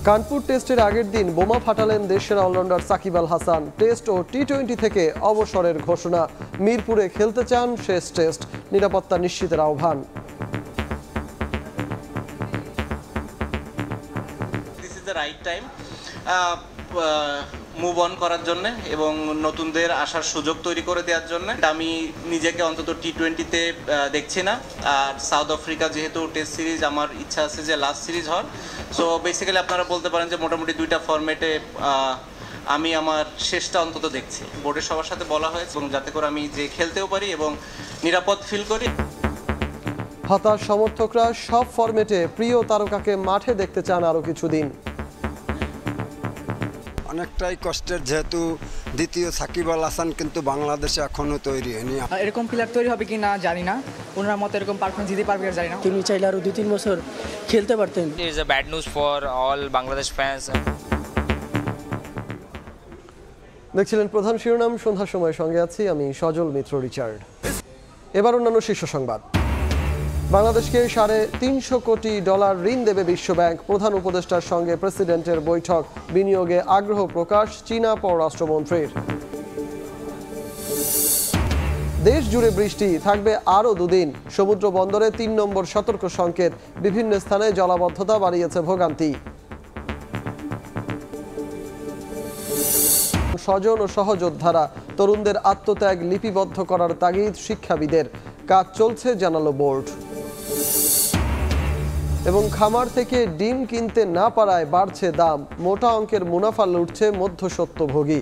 কানপুর টেস্টের আগের দিন বোমা ফাটালেন দেশের অলরাউন্ডার সাকিব আল হাসান। টেস্ট ও টি-20 থেকে অবসরের ঘোষণা। মিরপুরে খেলতে চান শেষ টেস্ট, নিরাপত্তা নিশ্চিতের আহ্বান। This is the right time move on করার জন্য এবং নতুনদের আসার সুযোগ তৈরি করে দেওয়ার জন্য। আমি নিজেকে অন্তত টি-20তে দেখছি না। আর সাউথ আফ্রিকা যেহেতু টেস্ট সিরিজ, আমার ইচ্ছা আছে যে লাস্ট সিরিজ হওয়ার। সো বেসিক্যালি আপনারা বলতে পারেন যে মোটামুটি 2টা ফরম্যাটে আমি আমার শেষটা অন্তত দেখছি। বোর্ডের সবার সাথে বলা হয়েছে এবং যাতে করে আমি যে খেলতেও পারি এবং নিরাপদ ফিল করি। হতাশ সমর্থকরা সব ফরম্যাটে প্রিয় তারকাকে মাঠে দেখতে চান আরও কিছুদিন। অনেকটাই কষ্টের, যেহেতু দ্বিতীয় সাকিব আল হাসান কিন্তু বাংলাদেশে এখনো তৈরি হয়নি। এরকম প্লেয়ার তৈরি হবে কি না জানি না, ওনার মতো এরকম পারফরমেন্স দিতে পারবে জানি না। তিনি চাইলে আরো 2-3 বছর খেলতে পারতেন। It is a bad news for all Bangladesh fans. দেখছিলেন প্রধান শিরোনাম, সন্ধ্যার সময় সঙ্গে আছি আমি সজল মিত্র রিচার্ড। এবার অন্যান্য শীর্ষ সংবাদ। বাংলাদেশকে $350 কোটি ঋণ দেবে বিশ্বব্যাংক। প্রধান উপদেষ্টার সঙ্গে প্রেসিডেন্টের বৈঠক। বিনিয়োগে আগ্রহ প্রকাশ চীনা পররাষ্ট্রমন্ত্রীর। দেশ জুড়ে বৃষ্টি থাকবে আরও 2 দিন। সমুদ্র বন্দরে 3 নম্বর সতর্ক সংকেত। বিভিন্ন স্থানে জলাবদ্ধতা বাড়িয়েছে ভোগান্তি। স্বজন ও সহযোদ্ধারা, তরুণদের আত্মত্যাগ লিপিবদ্ধ করার তাগিদ শিক্ষাবিদের। কাজ চলছে জানালো বোর্ড। এবং খামার থেকে ডিম কিনতে না পারায় বাড়ছে দাম। মোটা অঙ্কের মুনাফা লুটছে মধ্যস্বত্বভোগী।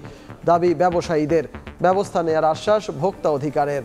দাবি ব্যবসায়ীদের। ব্যবস্থা নেয়ার আশ্বাস ভোক্তা অধিকারের।